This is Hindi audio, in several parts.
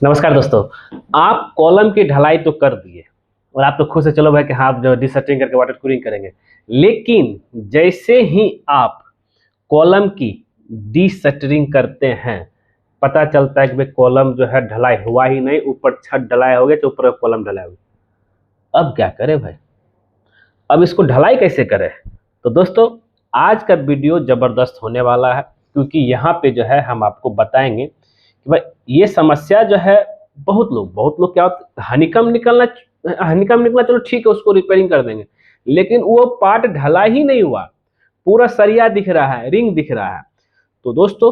नमस्कार दोस्तों। आप कॉलम की ढलाई तो कर दिए और आप तो खुद से चलो भाई कि हाँ आप जो डिसटरिंग करके वाटर कूलिंग करेंगे, लेकिन जैसे ही आप कॉलम की डिसटरिंग करते हैं पता चलता है कि भाई कॉलम जो है ढलाई हुआ ही नहीं, ऊपर छत ढलाई हो गया तो ऊपर कॉलम ढलाई हो गई। अब क्या करें भाई, अब इसको ढलाई कैसे करें? तो दोस्तों आज का वीडियो जबरदस्त होने वाला है, क्योंकि यहाँ पे जो है हम आपको बताएंगे कि भाई ये समस्या जो है बहुत लोग क्या होता है, हनीकम निकला चलो ठीक है उसको रिपेयरिंग कर देंगे, लेकिन वो पार्ट ढला ही नहीं हुआ, पूरा सरिया दिख रहा है, रिंग दिख रहा है। तो दोस्तों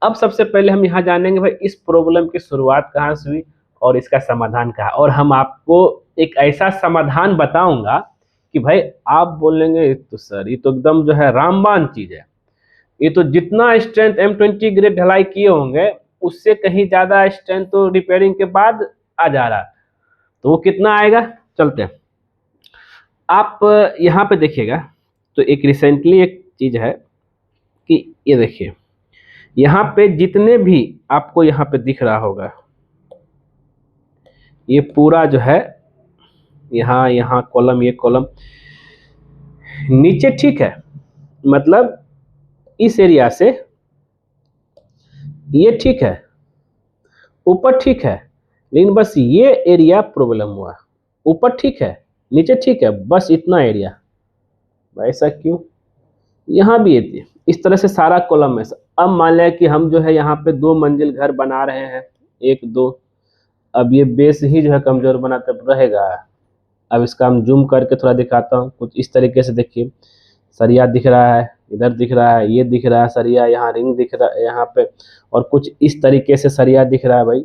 अब सबसे पहले हम यहाँ जानेंगे भाई इस प्रॉब्लम की शुरुआत कहाँ से हुई और इसका समाधान क्या है, और हम आपको एक ऐसा समाधान बताऊंगा कि भाई आप बोलेंगे तो सर ये तो एकदम जो है रामबाण चीज है, ये तो जितना स्ट्रेंथ M20 ग्रेड ढलाई किए होंगे उससे कहीं ज्यादा स्ट्रेंथ तो रिपेयरिंग के बाद आ जा रहा है। तो वो कितना आएगा, चलते हैं। आप यहाँ पे देखिएगा तो एक रिसेंटली एक चीज है कि ये देखिए यहाँ पे जितने भी आपको यहाँ पे दिख रहा होगा ये पूरा जो है यहाँ यहाँ कॉलम, ये कॉलम नीचे ठीक है, मतलब इस एरिया से ये ठीक है, ऊपर ठीक है, लेकिन बस ये एरिया प्रॉब्लम हुआ। ऊपर ठीक है, नीचे ठीक है, बस इतना एरिया। ऐसा क्यों? यहाँ भी ये इस तरह से सारा कॉलम है। अब मान लिया कि हम जो है यहाँ पे 2 मंजिल घर बना रहे हैं, 1 2, अब ये बेस ही जो है कमजोर बना तब रहेगा। अब इसका हम जूम करके थोड़ा दिखाता हूँ, कुछ इस तरीके से देखिए, सरिया दिख रहा है, इधर दिख रहा है, ये दिख रहा है सरिया, यहाँ रिंग दिख रहा है यहाँ पे, और कुछ इस तरीके से सरिया दिख रहा है। भाई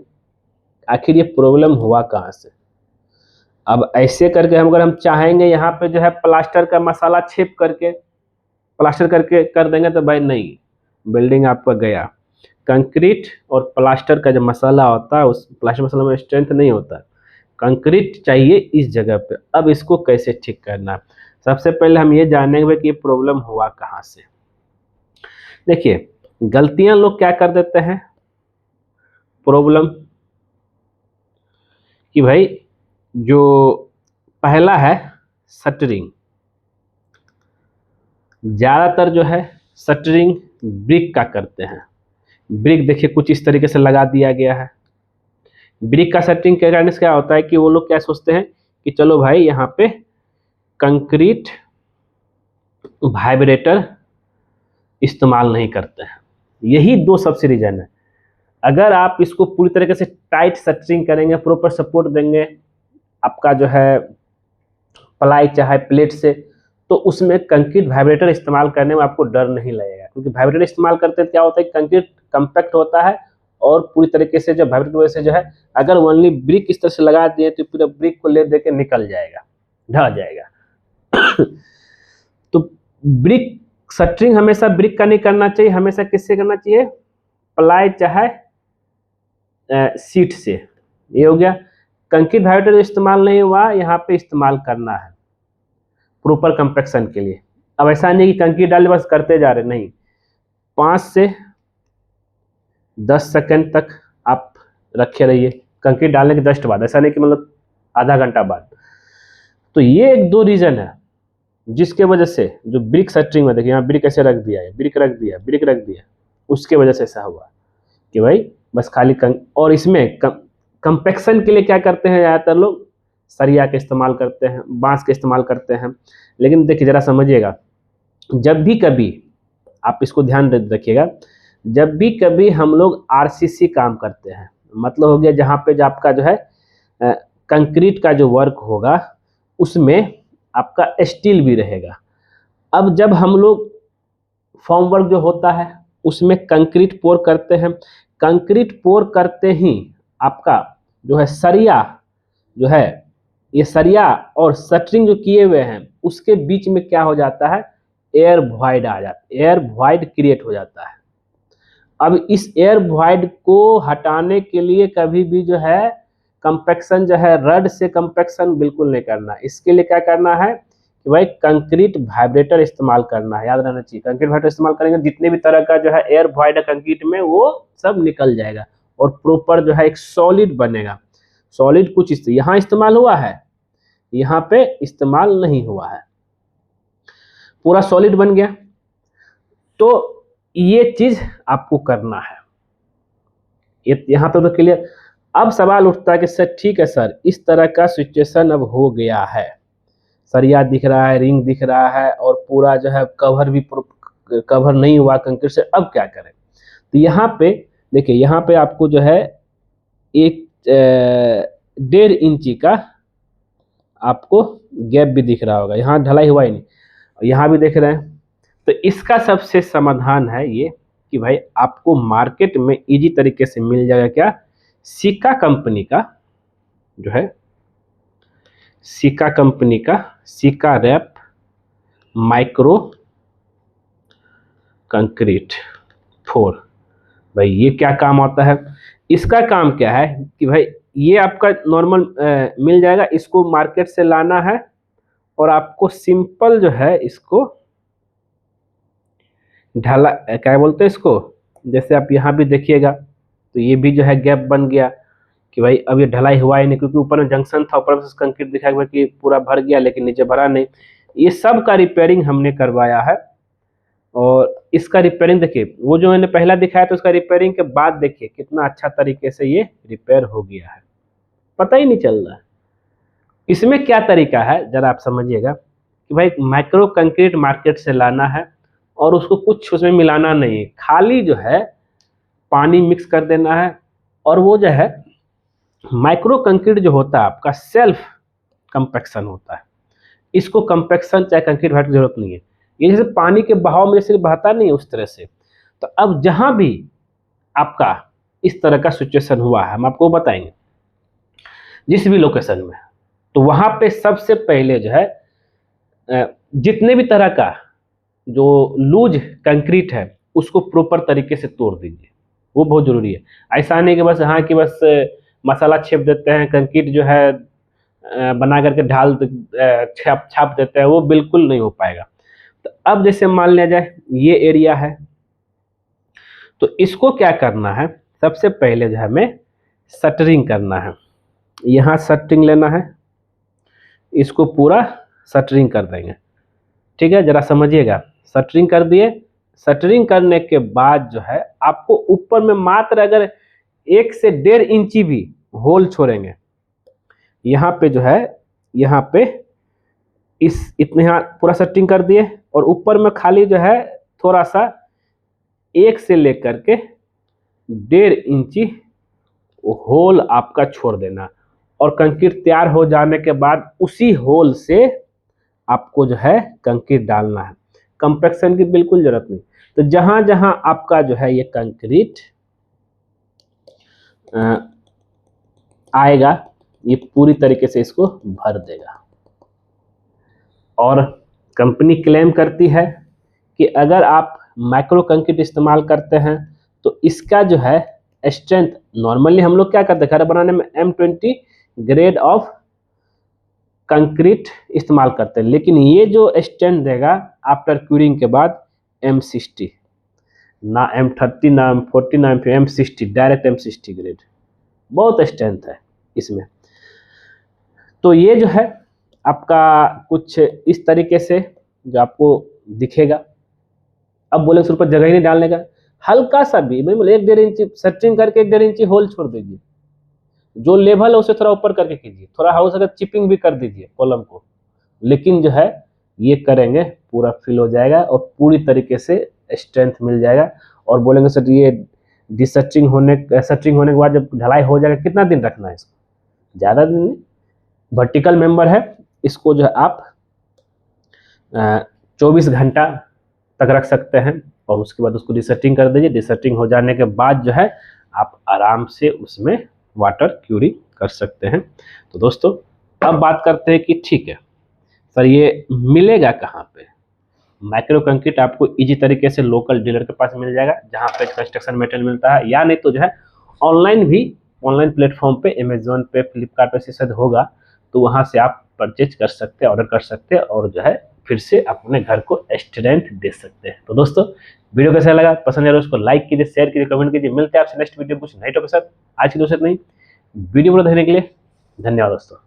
आखिर ये प्रॉब्लम हुआ कहाँ से? अब ऐसे करके हम अगर हम चाहेंगे यहाँ पे जो है प्लास्टर का मसाला छेप करके प्लास्टर करके कर देंगे तो भाई नहीं, बिल्डिंग आपका गया। कंक्रीट और प्लास्टर का जो मसाला होता है उस प्लास्टर मसाला में स्ट्रेंथ नहीं होता है, कंक्रीट चाहिए इस जगह पे। अब इसको कैसे ठीक करना है, सबसे पहले हम ये जानेंगे कि ये प्रॉब्लम हुआ कहाँ से। देखिए गलतियां लोग क्या कर देते हैं, प्रॉब्लम कि भाई जो पहला है शटरिंग, ज़्यादातर जो है शटरिंग ब्रिक का करते हैं। ब्रिक देखिए कुछ इस तरीके से लगा दिया गया है। ब्रिक का शटरिंग के कारण क्या होता है कि वो लोग क्या सोचते हैं कि चलो भाई यहाँ पे कंक्रीट वाइब्रेटर इस्तेमाल नहीं करते हैं। यही दो सबसे रीजन है। अगर आप इसको पूरी तरीके से टाइट शटरिंग करेंगे, प्रॉपर सपोर्ट देंगे आपका जो है प्लाई चाहे प्लेट से, तो उसमें कंक्रीट वाइब्रेटर इस्तेमाल करने में आपको डर नहीं लगेगा, क्योंकि वाइब्रेटर इस्तेमाल करते हैं क्या होता है, कंक्रीट कंपैक्ट होता है और पूरी तरीके से जो वाइब्रेटर वजह से जो है अगर ओनली ब्रिक इस तरह से लगा दिए तो पूरा ब्रिक को ले दे के निकल जाएगा, ढह जाएगा। तो ब्रिक शटरिंग हमेशा ब्रिक का नहीं करना चाहिए, हमेशा किससे करना चाहिए, प्लाई चाहे सीट से। ये हो गया। कंक्रीट वाइब्रेटर इस्तेमाल नहीं हुआ, यहाँ पे इस्तेमाल करना है प्रॉपर कंपैक्शन के लिए। अब ऐसा नहीं कि कंक्रीट डाल बस करते जा रहे, नहीं, 5 से 10 सेकंड तक आप रखे रहिए कंक्रीट डालने के जस्ट बाद, ऐसा नहीं कि मतलब आधा घंटा बाद। तो ये एक दो रीजन है जिसके वजह से जो ब्रिक शटरिंग में देखिए यहाँ ब्रिक ऐसे रख दिया है, ब्रिक रख दिया, ब्रिक रख दिया, उसके वजह से ऐसा हुआ कि भाई बस खाली और इसमें कंपैक्शन के लिए क्या करते हैं ज़्यादातर लोग, सरिया का इस्तेमाल करते हैं, बांस का इस्तेमाल करते हैं। लेकिन देखिए ज़रा समझिएगा, जब भी कभी आप इसको ध्यान रखिएगा, जब भी कभी हम लोग आरसीसी काम करते हैं, मतलब हो गया जहाँ पे जो आपका जो है कंक्रीट का जो वर्क होगा उसमें आपका स्टील भी रहेगा। अब जब हम लोग फॉर्म वर्क जो होता है उसमें कंक्रीट पोर करते हैं, कंक्रीट पोर करते ही आपका जो है सरिया जो है, ये सरिया और शटरिंग जो किए हुए हैं उसके बीच में क्या हो जाता है, एयर वॉइड आ जाता है, एयर वॉइड क्रिएट हो जाता है। अब इस एयर वॉइड को हटाने के लिए कभी भी जो है कंपैक्शन जो है, रड से कंपैक्शन बिल्कुल नहीं करना। इसके लिए क्या करना है कि भाई कंक्रीट वाइब्रेटर इस्तेमाल करना है, याद रहना चाहिए। कंक्रीट वाइब्रेटर इस्तेमाल करेंगे जितने भी तरह का जो है एयर वॉइड है कंक्रीट में वो सब निकल जाएगा और प्रॉपर जो है एक सॉलिड बनेगा। सॉलिड कुछ इस यहाँ इस्तेमाल हुआ है, यहाँ पे इस्तेमाल नहीं हुआ है, पूरा सॉलिड बन गया। तो ये चीज आपको करना है। ये यहाँ तो क्लियर। अब सवाल उठता है कि सर ठीक है सर, इस तरह का सिचुएशन अब हो गया है, सरिया दिख रहा है, रिंग दिख रहा है और पूरा जो है कवर भी कवर नहीं हुआ कंक्रीट से, अब क्या करें? तो यहाँ पे देखिए, यहाँ पे आपको जो है एक 1.5 इंची का आपको गैप भी दिख रहा होगा, यहाँ ढलाई हुआ ही नहीं, यहाँ भी देख रहे हैं। तो इसका सबसे समाधान है ये कि भाई आपको मार्केट में इजी तरीके से मिल जाएगा क्या, सिका कंपनी का जो है, सिका कंपनी का सिका रैप माइक्रो कंक्रीट 4। भाई ये क्या काम आता है? इसका काम क्या है कि भाई ये आपका नॉर्मल मिल जाएगा, इसको मार्केट से लाना है और आपको सिंपल जो है इसको ढला, क्या बोलते हैं इसको, जैसे आप यहाँ भी देखिएगा तो ये भी जो है गैप बन गया कि भाई अब ये ढलाई हुआ ही नहीं, क्योंकि ऊपर में जंक्शन था, ऊपर से कंक्रीट दिखाया कि पूरा भर गया लेकिन नीचे भरा नहीं। ये सब का रिपेयरिंग हमने करवाया है। और इसका रिपेयरिंग देखिए, वो जो मैंने पहला दिखाया था उसका रिपेयरिंग के बाद देखिए कितना अच्छा तरीके से ये रिपेयर हो गया है, पता ही नहीं चल रहा है। इसमें क्या तरीका है जरा आप समझिएगा कि भाई माइक्रो कंक्रीट मार्केट से लाना है और उसको कुछ उसमें मिलाना नहीं है, खाली जो है पानी मिक्स कर देना है। और वो जो है माइक्रो कंक्रीट जो होता है आपका सेल्फ कंपैक्शन होता है, इसको कंपैक्शन चाहे कंक्रीट भरने की जरूरत नहीं है। ये जैसे पानी के बहाव में जैसे बहता नहीं है उस तरह से। तो अब जहां भी आपका इस तरह का सिचुएशन हुआ है हम आपको बताएंगे, जिस भी लोकेशन में, तो वहां पे सबसे पहले जो है जितने भी तरह का जो लूज कंक्रीट है उसको प्रॉपर तरीके से तोड़ दीजिए, वो बहुत जरूरी है। ऐसा नहीं कि बस हाँ कि बस मसाला छेप देते हैं, कंक्रीट जो है बना करके ढाल छाप देते हैं, वो बिल्कुल नहीं हो पाएगा। तो अब जैसे मान लिया जाए ये एरिया है, तो इसको क्या करना है, सबसे पहले जो है हमें शटरिंग करना है। यहाँ शटरिंग लेना है, इसको पूरा शटरिंग कर देंगे, ठीक है, जरा समझिएगा। शटरिंग कर दिए, शटरिंग करने के बाद जो है आपको ऊपर में मात्र अगर 1 से 1.5 इंची भी होल छोड़ेंगे, यहाँ पे जो है, यहाँ पे इस इतने यहाँ पूरा सेटिंग कर दिए और ऊपर में खाली जो है थोड़ा सा 1 से लेकर के 1.5 इंची होल आपका छोड़ देना। और कंक्रीट तैयार हो जाने के बाद उसी होल से आपको जो है कंक्रीट डालना है, कंपैक्शन की बिल्कुल जरूरत नहीं। तो जहां जहां आपका जो है ये कंक्रीट आएगा, ये पूरी तरीके से इसको भर देगा। और कंपनी क्लेम करती है कि अगर आप माइक्रो कंक्रीट इस्तेमाल करते हैं तो इसका जो है स्ट्रेंथ, नॉर्मली हम लोग क्या करते हैं घर बनाने में M20 ग्रेड ऑफ कंक्रीट इस्तेमाल करते हैं, लेकिन ये जो स्ट्रेंथ देगा आफ्टर क्यूरिंग के बाद M60, ना M30 ना M40 ना M60, डायरेक्ट M60 ग्रेड, बहुत स्ट्रेंथ है इसमें। तो ये जो है आपका कुछ इस तरीके से जो आपको दिखेगा। अब बोले सिर्फ जगह ही नहीं डालने का, हल्का सा भी बिल्कुल 1-1.5 इंची सेटिंग करके 1-1.5 इंची होल छोड़ दीजिए, जो लेवल है उसे थोड़ा ऊपर करके कीजिए, थोड़ा हाउस अगर चिपिंग भी कर दीजिए कॉलम को, लेकिन जो है ये करेंगे पूरा फिल हो जाएगा और पूरी तरीके से स्ट्रेंथ मिल जाएगा। और बोलेंगे सर ये डिसटरिंग होने के बाद जब ढलाई हो जाएगा कितना दिन रखना है इसको? ज़्यादा दिन नहीं, वर्टिकल मेंबर है, इसको जो है आप 24 घंटा तक रख सकते हैं और उसके बाद उसको डिसर्टिंग कर दीजिए। डिसर्टिंग हो जाने के बाद जो है आप आराम से उसमें वाटर क्यूरिंग कर सकते हैं। तो दोस्तों अब बात करते हैं कि ठीक है सर ये मिलेगा कहाँ पे? माइक्रो कंक्रीट आपको इजी तरीके से लोकल डीलर के पास मिल जाएगा जहाँ पे कंस्ट्रक्शन मटेरियल मिलता है, या नहीं तो जो है ऑनलाइन भी, ऑनलाइन प्लेटफॉर्म पे अमेजोन पे फ्लिपकार्ट पे शायद होगा, तो वहाँ से आप परचेज कर सकते हैं, ऑर्डर कर सकते हैं और जो है फिर से अपने घर को स्ट्रेंथ दे सकते हैं। तो दोस्तों वीडियो कैसा लगा, पसंद है उसको लाइक कीजिए, शेयर कीजिए, कमेंट कीजिए। मिलते हैं आपसे नेक्स्ट वीडियो कुछ नई टॉपिक के साथ। आज की दोस्तों नहीं, वीडियो पूरा देखने के लिए धन्यवाद दोस्तों।